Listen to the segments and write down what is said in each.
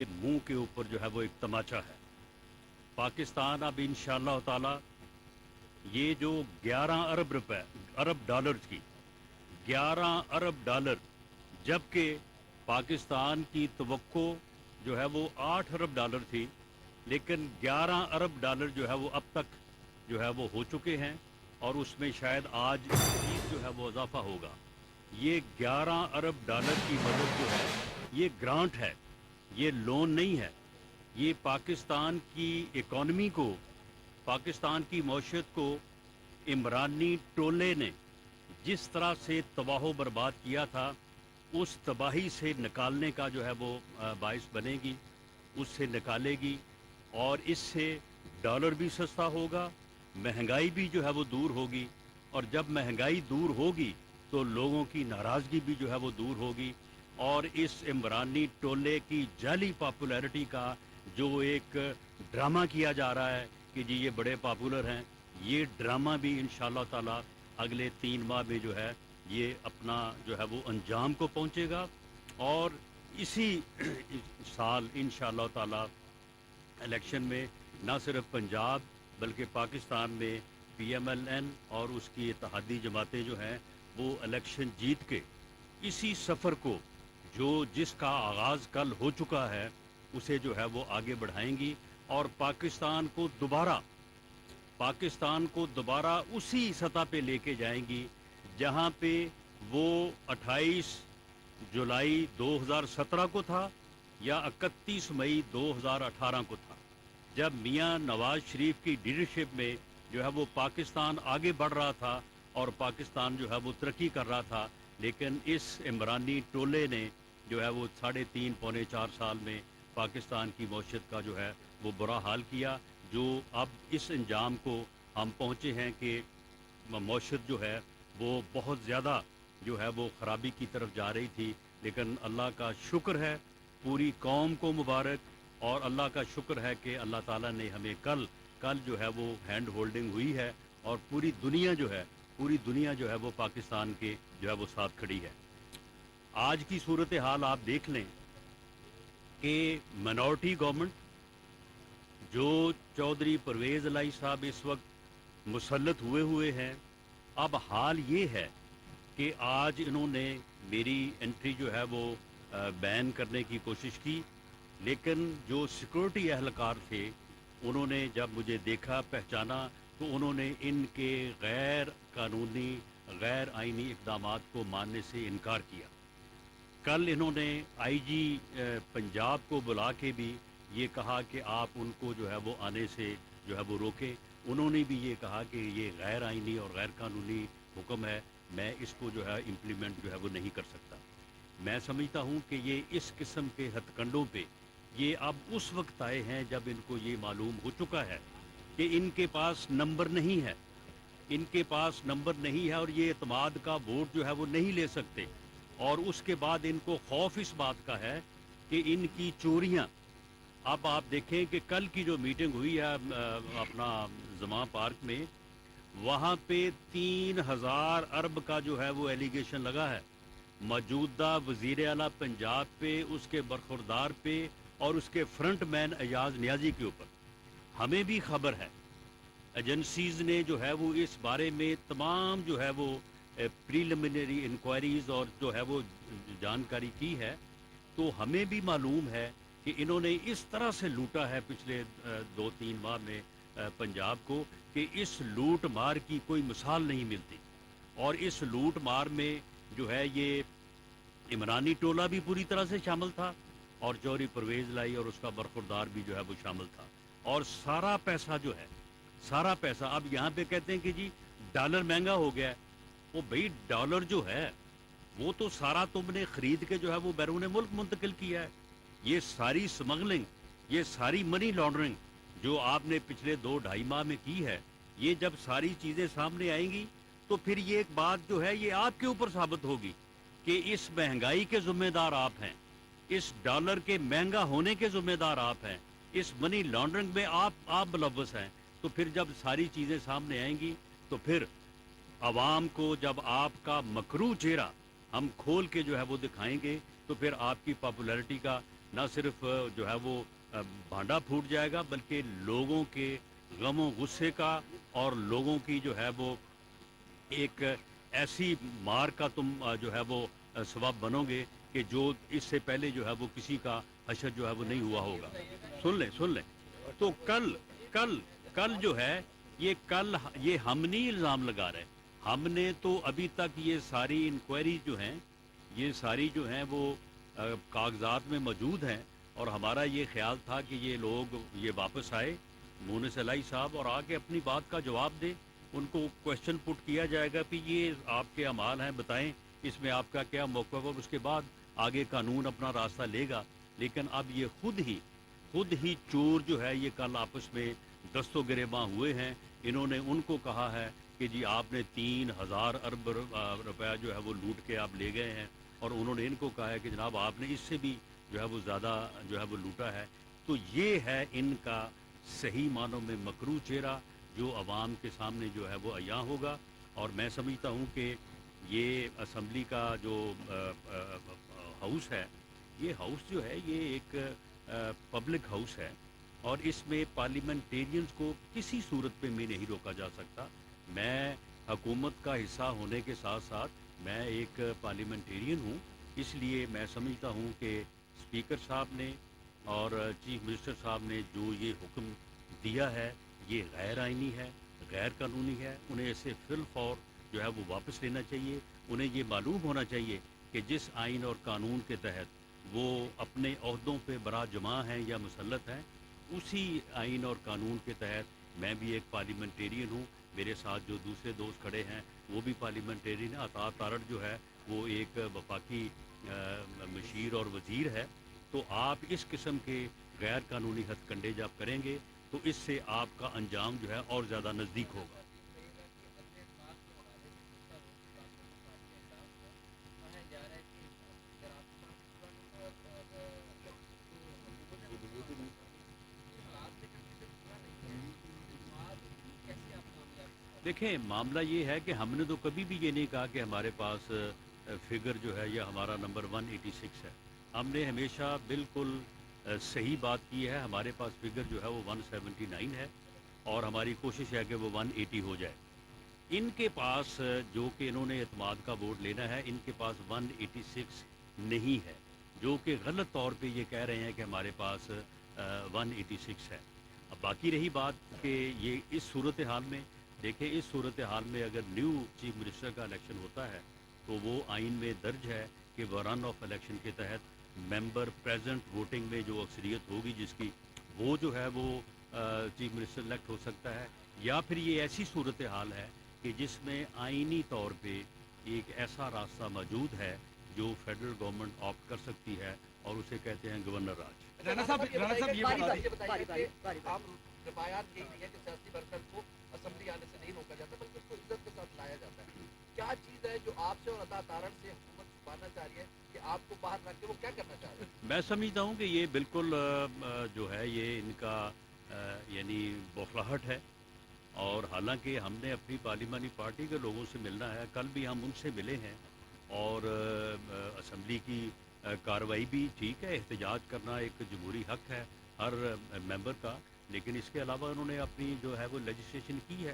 मुंह के ऊपर जो है वो एक तमाचा है। पाकिस्तान अब इंशाअल्लाह ताला ये जो 11 अरब रुपए अरब डॉलर की 11 अरब डॉलर, जबकि पाकिस्तान की तवक्को जो है वो 8 अरब डॉलर थी, लेकिन 11 अरब डॉलर जो है वो अब तक जो है वो हो चुके हैं और उसमें शायद आज मज़ीद जो है वो इजाफा होगा। ये 11 अरब डॉलर की मदद जो है ये ग्रांट है, ये लोन नहीं है। ये पाकिस्तान की इकॉनमी को, पाकिस्तान की मौशत को इमरानी टोले ने जिस तरह से तबाह बर्बाद किया था, उस तबाही से निकालने का जो है वो बाइस बनेगी, उससे निकालेगी और इससे डॉलर भी सस्ता होगा, महंगाई भी जो है वो दूर होगी। और जब महंगाई दूर होगी तो लोगों की नाराज़गी भी जो है वो दूर होगी। और इस इमरानी टोले की जाली पॉपुलैरिटी का जो एक ड्रामा किया जा रहा है कि जी ये बड़े पॉपुलर हैं, ये ड्रामा भी इंशाअल्लाह ताला अगले 3 माह में जो है ये अपना जो है वो अंजाम को पहुंचेगा। और इसी साल इंशाअल्लाह ताला इलेक्शन में न सिर्फ पंजाब बल्कि पाकिस्तान में PMLN और उसकी इत्तेहादी जमातें जो हैं वो इलेक्शन जीत के इसी सफ़र को जो जिसका आगाज़ कल हो चुका है उसे जो है वो आगे बढ़ाएंगी और पाकिस्तान को दोबारा उसी सतह पे लेके जाएंगी जहां पे वो 28 जुलाई 2017 को था या 31 मई 2018 को था, जब मियां नवाज शरीफ की लीडरशिप में जो है वो पाकिस्तान आगे बढ़ रहा था और पाकिस्तान जो है वो तरक्की कर रहा था। लेकिन इस इमरानी टोले ने जो है वो 3.5 पौने 4 साल में पाकिस्तान की मौशत का जो है वो बुरा हाल किया, जो अब इस अंजाम को हम पहुँचे हैं कि मौशत जो है वो बहुत ज़्यादा जो है वो ख़राबी की तरफ जा रही थी। लेकिन अल्लाह का शुक्र है, पूरी कौम को मुबारक, और अल्लाह का शुक्र है कि अल्लाह ताला ने हमें कल जो है वो हैंड होल्डिंग हुई है और पूरी दुनिया जो है वो पाकिस्तान के जो है वो साथ खड़ी है। आज की सूरत हाल आप देख लें कि मिनॉरिटी गवर्नमेंट जो चौधरी परवेज़ इलाही साहब इस वक्त मुसल्लत हुए हैं, अब हाल ये है कि आज इन्होंने मेरी एंट्री जो है वो बैन करने की कोशिश की, लेकिन जो सिक्योरिटी एहलकार थे उन्होंने जब मुझे देखा, पहचाना, तो उन्होंने इनके गैर कानूनी गैर आइनी इक़दामात को मानने से इनकार किया। कल इन्होंने IG पंजाब को बुला के भी ये कहा कि आप उनको जो है वो आने से जो है वो रोकें। उन्होंने भी ये कहा कि ये गैर आइनी और गैर कानूनी हुक्म है, मैं इसको जो है इम्प्लीमेंट जो है वो नहीं कर सकता। मैं समझता हूँ कि ये इस किस्म के हथकंडों पे ये अब उस वक्त आए हैं जब इनको ये मालूम हो चुका है कि इनके पास नंबर नहीं है, और ये एतमाद का वोट जो है वो नहीं ले सकते। और उसके बाद इनको खौफ इस बात का है कि इनकी चोरियां, अब आप देखें कि कल की जो मीटिंग हुई है अपना जमा पार्क में, वहाँ पे 3000 अरब का जो है वो एलिगेशन लगा है मौजूदा वज़ीर आला पंजाब पे, उसके बरखुरदार पे और उसके फ्रंट मैन एजाज नियाजी के ऊपर। हमें भी खबर है, एजेंसीज ने जो है वो इस बारे में तमाम जो है वो प्रीलिमिनरी इंक्वायरीज और जो है वो जानकारी की है, तो हमें भी मालूम है कि इन्होंने इस तरह से लूटा है पिछले 2-3 माह में पंजाब को कि इस लूट मार की कोई मिसाल नहीं मिलती। और इस लूट मार में जो है ये इमरानी टोला भी पूरी तरह से शामिल था और चौधरी परवेज़ इलाही और उसका बरखुरदार भी जो है वो शामिल था। और सारा पैसा अब यहाँ पे कहते हैं कि जी डॉलर महंगा हो गया है। वो भाई डॉलर जो है वो तो सारा तुमने खरीद के जो है वो बैरून मुल्क मुंतकिल किया है। ये सारी स्मगलिंग, ये सारी मनी लॉन्ड्रिंग जो आपने पिछले 2-2.5 माह में की है, ये जब सारी चीज़ें सामने आएंगी तो फिर ये एक बात जो है ये आपके ऊपर साबित होगी कि इस महंगाई के ज़िम्मेदार आप हैं, इस डॉलर के महंगा होने के ज़िम्मेदार आप हैं, इस मनी लॉन्ड्रिंग में आप मुलव्वस हैं। तो फिर जब सारी चीज़ें सामने आएंगी तो फिर आवाम को जब आपका मकरू चेहरा हम खोल के जो है वो दिखाएंगे तो फिर आपकी पॉपुलैरिटी का نہ صرف جو ہے وہ بھانڈا پھوٹ جائے گا، بلکہ لوگوں کے غم و غصے کا اور لوگوں کی جو ہے وہ ایک ایسی مار کا تم جو ہے وہ سبب بنو گے کہ جو اس سے پہلے جو ہے وہ کسی کا حشر جو ہے وہ نہیں ہوا ہوگا۔ سن لیں تو کل کل جو ہے یہ ہم نہیں الزام لگا رہے، ہم نے تو ابھی تک یہ ساری انکوائری جو ہیں، یہ ساری جو ہیں وہ کاغذات میں موجود ہیں، اور ہمارا یہ خیال تھا کہ یہ لوگ یہ واپس آئے مونس علائی صاحب اور آ کے اپنی بات کا جواب دیں، ان کو کوشچن پٹ کیا جائے گا کہ یہ آپ کے اعمال ہیں، بتائیں اس میں آپ کا کیا موقف ہے، اس کے بعد آگے قانون اپنا راستہ لے گا۔ لیکن اب یہ خود ہی چور جو ہے یہ کل آپس میں دست و گریباں ہوئے ہیں، انہوں نے ان کو کہا ہے کہ جی آپ نے 3,000 ارب روپیہ جو ہے وہ لوٹ کے آپ لے گئے ہیں، اور انہوں نے ان کو کہا ہے کہ جناب آپ نے اس سے بھی جو ہے وہ زیادہ جو ہے وہ لوٹا ہے۔ تو یہ ہے ان کا صحیح معنوں میں مکروہ چہرہ جو عوام کے سامنے جو ہے وہ عیاں ہوگا، اور میں سمجھتا ہوں کہ یہ اسمبلی کا جو ہاؤس ہے، یہ ہاؤس جو ہے یہ ایک پبلک ہاؤس ہے، اور اس میں پارلیمنٹیرینز کو کسی صورت پہ میں نہیں روکا جا سکتا۔ میں حکومت کا حصہ ہونے کے ساتھ ساتھ میں ایک پارلیمنٹیرین ہوں، اس لیے میں سمجھتا ہوں کہ اسپیکر صاحب نے اور چیف منسٹر صاحب نے جو یہ حکم دیا ہے یہ غیر آئینی ہے، غیر قانونی ہے، انہیں اسے فی الفور جو ہے وہ واپس لینا چاہیے۔ انہیں یہ معلوم ہونا چاہیے کہ جس آئین اور قانون کے تحت وہ اپنے عہدوں پہ برا جمع ہیں یا مسلط ہیں، اسی آئین اور قانون کے تحت میں بھی ایک پارلیمنٹیرین ہوں، میرے ساتھ جو دوسرے دوست کھڑے ہیں وہ بھی پارلیمنٹیرین ہیں، عطا تارڑ جو ہے وہ ایک وفاقی مشیر اور وزیر ہے۔ تو آپ اس قسم کے غیر قانونی ہتھ کنڈے جب کریں گے تو اس سے آپ کا انجام جو ہے اور زیادہ نزدیک ہوگا۔ دیکھیں معاملہ یہ ہے کہ ہم نے تو کبھی بھی یہ نہیں کہا کہ ہمارے پاس فگر جو ہے یا ہمارا نمبر 186 ہے، ہم نے ہمیشہ بالکل صحیح بات کی ہے، ہمارے پاس فگر جو ہے وہ 179 ہے، اور ہماری کوشش ہے کہ وہ 180 ہو جائے۔ ان کے پاس جو کہ انہوں نے اعتماد کا ووٹ لینا ہے، ان کے پاس 186 نہیں ہے، جو کہ غلط طور پہ یہ کہہ رہے ہیں کہ ہمارے پاس 186 ہے۔ اب باقی رہی بات کہ یہ اس صورتحال میں، دیکھیں اس صورتحال میں اگر نیو چیف منسٹر کا الیکشن ہوتا ہے تو وہ آئین میں درج ہے کہ وہ رن آف الیکشن کے تحت ممبر پریزنٹ ووٹنگ میں جو اکثریت ہوگی جس کی، وہ جو ہے وہ چیف منسٹر الیکٹ ہو سکتا ہے، یا پھر یہ ایسی صورتحال ہے کہ جس میں آئینی طور پہ ایک ایسا راستہ موجود ہے جو فیڈرل گورنمنٹ آپٹ کر سکتی ہے، اور اسے کہتے ہیں گورنر راج۔ رانا صاحب یہ بتائیے کہ آپ روایات یہی ہے کہ سیاسی ورکر کو اسمبلی آنے سے نہیں روکا جاتا بلکہ اس کو عزت کے ساتھ لایا جاتا ہے۔ کیا چیز ہے جو آپ سے اور عطا تارڑ سے حکومت چھپانا چاہ رہی ہے کہ آپ کو باہر رکھ کے وہ کیا کرنا چاہ رہے ہیں؟ میں سمجھتا ہوں کہ یہ بالکل جو ہے یہ ان کا یعنی بوکھلاہٹ ہے، اور حالانکہ ہم نے اپنی پارلیمانی پارٹی کے لوگوں سے ملنا ہے، کل بھی ہم ان سے ملے ہیں، اور اسمبلی کی کارروائی بھی ٹھیک ہے، احتجاج کرنا ایک جمہوری حق ہے ہر ممبر کا، لیکن اس کے علاوہ انہوں نے اپنی جو ہے وہ لیجسلیشن کی ہے،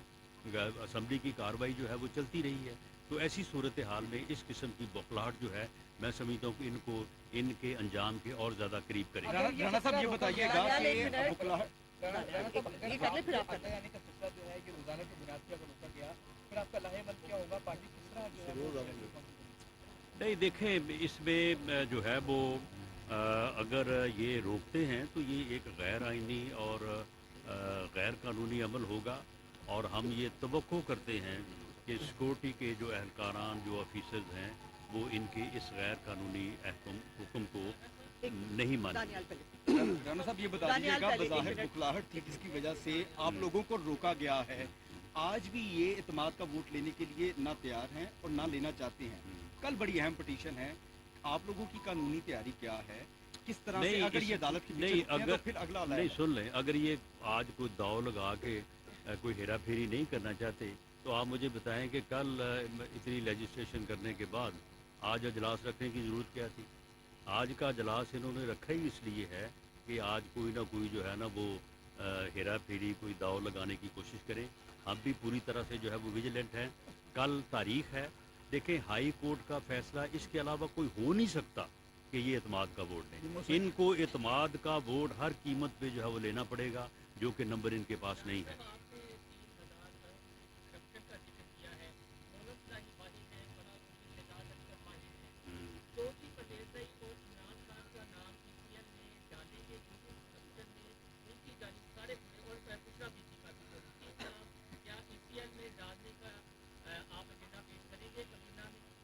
اسمبلی کی کارروائی جو ہے وہ چلتی رہی ہے۔ تو ایسی صورتحال میں اس قسم کی بوکھلاہٹ جو ہے میں سمجھتا ہوں کہ ان کو ان کے انجام کے اور زیادہ قریب کرے گا۔ رانا صاحب یہ بتائیے گا کہ بخلاہٹ یہ کر لیں پھر آپ کرتے ہیں کہ سلسلہ جو ہے یہ روزانہ کی بنیاد پر روکا گیا، پھر آپ کا لاہے عمل کیا ہوگا، پارٹی کس طرح جو ہے نہیں دیکھیں اس میں جو ہے وہ اگر یہ روکتے ہیں تو یہ ایک غیر آئینی اور غیر قانونی عمل ہوگا، اور ہم یہ توقع کرتے ہیں کہ سیکورٹی کے جو اہلکاران جو آفیسرز ہیں وہ ان کے اس غیر قانونی حکم کو نہیں مانیں گے۔ رانا صاحب یہ بتائیے گا بظاہر بخلاہٹ تھی جس کی وجہ سے آپ لوگوں کو روکا گیا ہے، آج بھی یہ اعتماد کا ووٹ لینے کے لیے نہ تیار ہیں اور نہ لینا چاہتے ہیں، کل بڑی اہم پٹیشن ہے، آپ لوگوں کی قانونی تیاری کیا ہے، کس طرح سے اگر یہ عدالت کے پیچھے رکتے ہیں تو پھر اگلا نہیں سن لیں، اگر یہ آج کوئی داؤ لگا کے کوئی ہیرا پھیری نہیں کرنا چاہتے تو آپ مجھے بتائیں کہ کل اتنی لیجسلیشن کرنے کے بعد آج اجلاس رکھنے کی ضرورت کیا تھی؟ आज का इजलास इन्होंने रखा ही इसलिए है कि आज कोई ना कोई जो है ना वो हेरा फेरी कोई दाव लगाने की कोशिश करें। हम भी पूरी तरह से जो है वो विजिलेंट हैं। कल तारीख है, देखें हाई कोर्ट का फैसला, इसके अलावा कोई हो नहीं सकता कि ये एतमाद का वोट लें। इनको एतमाद का वोट हर कीमत पे जो है वो लेना पड़ेगा, जो कि नंबर इनके पास नहीं है।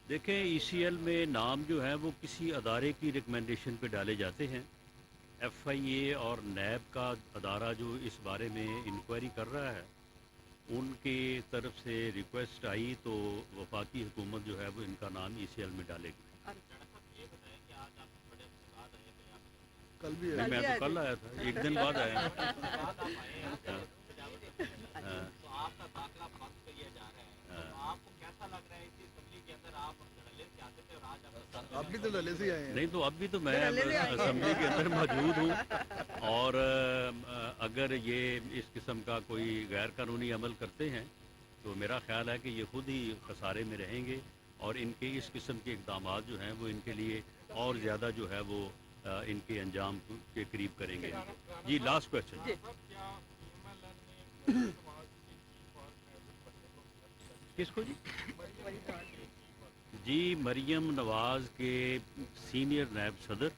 देखें ईसीएल में नाम जो है वो किसी अदारे की रिकमेंडेशन पे डाले जाते हैं। एफआईए और नैब का अदारा जो इस बारे में इंक्वायरी कर रहा है, उनके तरफ से रिक्वेस्ट आई तो वफाकी हुकूमत जो है वो इनका नाम ईसीएल में डालेगी। कल भी नहीं, मैं तो कल आया था, एक दिन बाद आया। हाँ, आप भी तो लले से आए हैं। नहीं तो अब भी तो मैं असेंबली के अंदर मौजूद हूँ, और अगर ये इस किस्म का कोई गैर कानूनी अमल करते हैं तो मेरा ख्याल है कि ये खुद ही खसारे में रहेंगे, और इनके इस किस्म के इक़दाम जो हैं वो इनके लिए और ज़्यादा जो है वो इनके अंजाम के करीब करेंगे। जी लास्ट क्वेश्चन। किसको जी? जी मरियम नवाज़ के सीनियर नायब सदर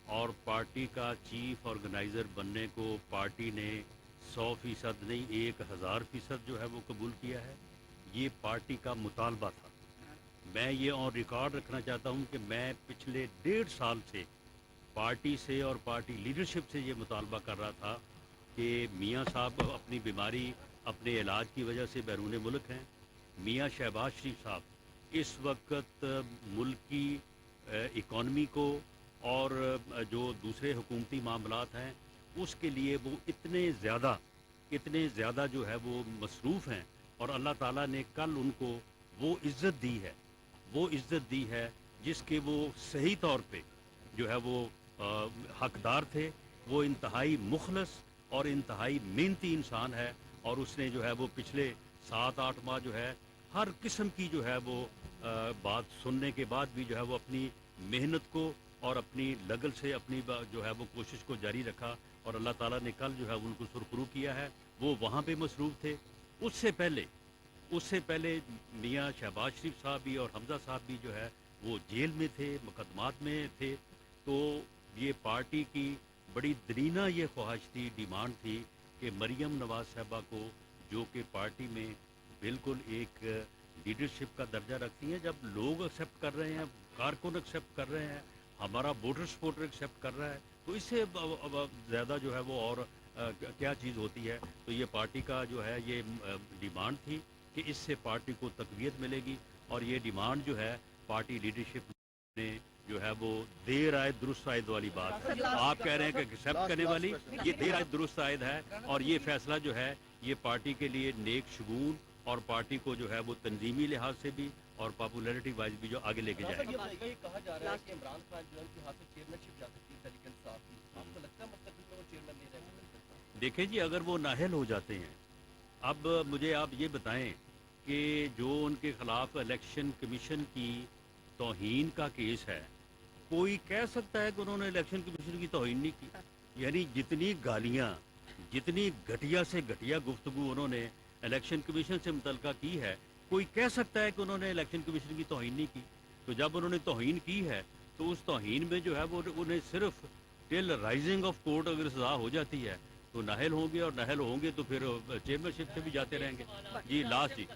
और पार्टी का चीफ ऑर्गेनाइज़र बनने को पार्टी ने 100% नहीं 1000% जो है वो कबूल किया है। ये पार्टी का मुतालबा था। मैं ये ऑन रिकॉर्ड रखना चाहता हूँ कि मैं पिछले 1.5 साल से पार्टी से और पार्टी लीडरशिप से ये मुतालबा कर रहा था कि मियाँ साहब अपनी बीमारी, अपने इलाज की वजह से बैरून मुल्क हैं। मियाँ शहबाज शरीफ साहब इस वक्त मुल्क की इकॉनमी को और जो दूसरे हुकूमती मामलात हैं उसके लिए वो इतने ज़्यादा जो है वो मसरूफ़ हैं, और अल्लाह ताला ने कल उनको वो इज़्ज़त दी है जिसके वो सही तौर पे जो है वो हकदार थे। वो इंतहाई मुखलस और इंतहाई मेहनती इंसान है, और उसने जो है वो पिछले 7-8 माह जो है हर किस्म की जो है वो बात सुनने के बाद भी जो है वो अपनी मेहनत को और अपनी लगन से अपनी जो है वो कोशिश को जारी रखा, और अल्लाह ताला ने कल जो है उनको सुरखरू किया है। वो वहाँ पे मसरूफ़ थे। उससे पहले मियाँ शहबाज शरीफ साहब भी और हमज़ा साहब भी जो है वो जेल में थे, मुकदमात में थे। तो ये पार्टी की बड़ी दरीना ये ख्वाहिश थी, डिमांड थी कि मरियम नवाज़ साहबा को, जो कि पार्टी में बिल्कुल एक लीडरशिप का दर्जा रखती हैं, जब लोग एक्सेप्ट कर रहे हैं, कारकुन एक्सेप्ट कर रहे हैं, हमारा वोटर सपोर्टर एक्सेप्ट कर रहा है, तो इससे ज़्यादा जो है वो और क्या चीज़ होती है। तो ये पार्टी का जो है ये डिमांड थी कि इससे पार्टी को तक़वियत मिलेगी, और ये डिमांड जो है पार्टी लीडरशिप ने जो है वो देर आए दुरुस्त आयद वाली बात है। आप कह रहे हैं कि एक्सेप्ट करने वाली, ये देर आए दुरुस्त आयद है, और ये फैसला जो है ये पार्टी के लिए नेक शगुन और पार्टी को जो है वो तंजीमी लिहाज से भी और पॉपुलैरिटी वाइज भी जो आगे लेके जाएगी। ये कहा जा रहा है कि इमरान खान जो है उनके हाथ से चेयरमैनशिप जा सकती है तहरीक इंसाफ की। आपको लगता है मुस्तकबिल में वो चेयरमैन नहीं रह सकते? देखें जी, अगर वो नाअहल हो जाते हैं, अब मुझे आप ये बताएं कि जो उनके खिलाफ इलेक्शन कमीशन की तौहीन का केस है, कोई कह सकता है कि उन्होंने इलेक्शन कमीशन की तौहीन नहीं की? यानी जितनी गालियाँ, जितनी घटिया से घटिया गुफ्तगू उन्होंने इलेक्शन कमीशन से मुतल्लिका की है, कोई कह सकता है कि उन्होंने इलेक्शन कमीशन की तौहीन नहीं की? तो जब उन्होंने तौहीन की है तो उस तौहीन में जो है वो उन्हें सिर्फ टिल राइजिंग ऑफ कोर्ट अगर सजा हो जाती है तो नाहल होंगे, और नाहल होंगे तो फिर चेयरमैनशिप से भी जाते रहेंगे। जी लास्ट जी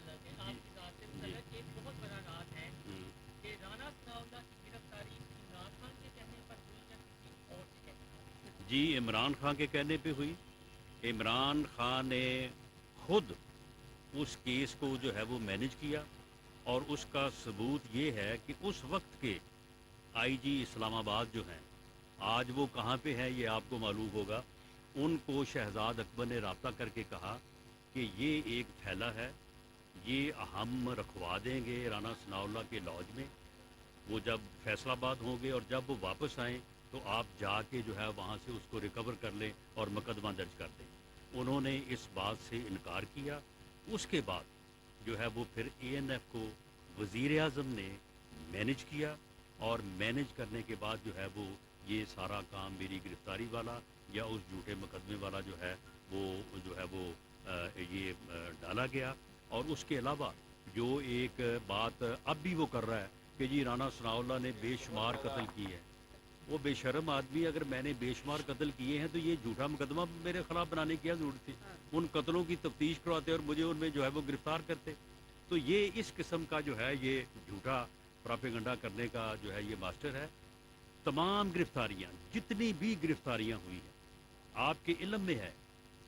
जी इमरान खान के कहने पे हुई। इमरान खान ने खुद उस केस को जो है वो मैनेज किया, और उसका सबूत ये है कि उस वक्त के आईजी इस्लामाबाद जो हैं, आज वो कहाँ पे हैं ये आपको मालूम होगा। उनको शहजाद अकबर ने रब्ता करके कहा कि ये एक थैला है, ये हम रखवा देंगे राना सनाउल्लाह के लॉज में। वो जब फैसलाबाद होंगे और जब वो वापस आएँ तो आप जाके जो है वहाँ से उसको रिकवर कर लें और मुकदमा दर्ज कर दें। उन्होंने इस बात से इनकार किया। उसके बाद जो है वो फिर ANF को वज़ीर आज़म ने मैनेज किया और मैनेज करने के बाद जो है वो ये सारा काम मेरी गिरफ्तारी वाला या उस झूठे मुकदमे वाला जो है वो ये डाला गया। और उसके अलावा जो एक बात अब भी वो कर रहा है कि जी राना सनाउल्लाह ने बेशुमार कत्ल किए हैं। वो बेशर्म आदमी, अगर मैंने बेशुमार कत्ल किए हैं तो ये झूठा मुकदमा मेरे खिलाफ बनाने की क्या जरूरत थी? उन कत्लों की तफ्तीश करवाते और मुझे उनमें जो है वो गिरफ्तार करते। तो ये इस किस्म का जो है ये झूठा प्रोपेगेंडा करने का जो है ये मास्टर है। तमाम गिरफ्तारियाँ, जितनी भी गिरफ्तारियाँ हुई हैं, आपके इल्म में है,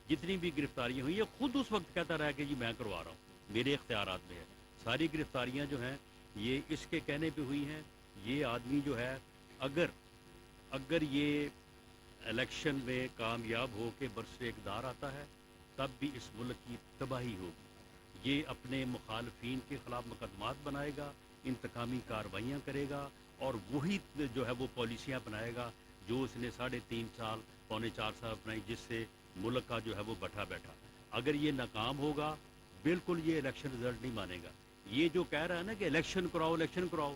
जितनी भी गिरफ्तारियाँ हुई है, खुद उस वक्त कहता रहा कि जी मैं करवा रहा हूँ, मेरे इख्तियारात में है। सारी गिरफ्तारियाँ जो हैं ये इसके कहने पे हुई हैं। ये आदमी जो है अगर ये इलेक्शन में कामयाब हो के बरसे इक़्तिदार आता है तब भी इस मुल्क की तबाही होगी। ये अपने मुखालफीन के ख़िलाफ़ मुकदमात बनाएगा, इंतकामी कार्रवाइयाँ करेगा और वही जो है वो पॉलिसियाँ बनाएगा जो उसने 3.5 साल, पौने 4 साल अपनाई, जिससे मुल्क का जो है वो बैठा बैठा। अगर ये नाकाम होगा, बिल्कुल ये इलेक्शन रिजल्ट नहीं मानेगा। ये जो कह रहा है ना कि इलेक्शन कराओ,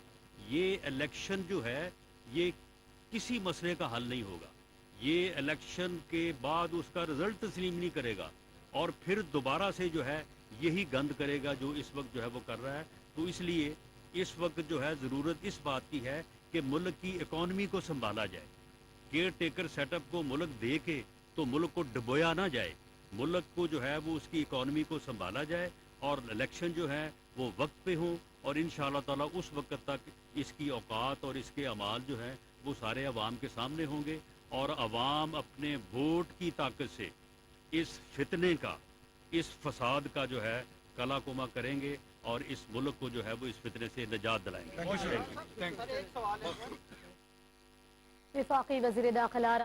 ये इलेक्शन जो है ये किसी मसले का हल नहीं होगा। ये इलेक्शन के बाद उसका रिजल्ट तस्लीम नहीं करेगा और फिर दोबारा से जो है यही गंद करेगा जो इस वक्त जो है वो कर रहा है। तो इसलिए इस वक्त जो है ज़रूरत इस बात की है कि मुल्क की इकॉनमी को संभाला जाए। केयर टेकर सेटअप को मुल्क दे के तो मुल्क को डुबोया ना जाए, मुल्क को जो है वो उसकी इकॉनमी को संभाला जाए और इलेक्शन जो है वो वक्त पे हो और इंशाअल्लाह ताला उस वक्त तक इसकी औकात और इसके अमाल जो है वो सारे अवाम के सामने होंगे और अवाम अपने वोट की ताकत से इस फितने का, इस फसाद का जो है कला कुमा करेंगे और इस मुल्क को जो है वो इस फितने से निजात दिलाएंगे। Thank you. वफाकी वज़ीर दाखिला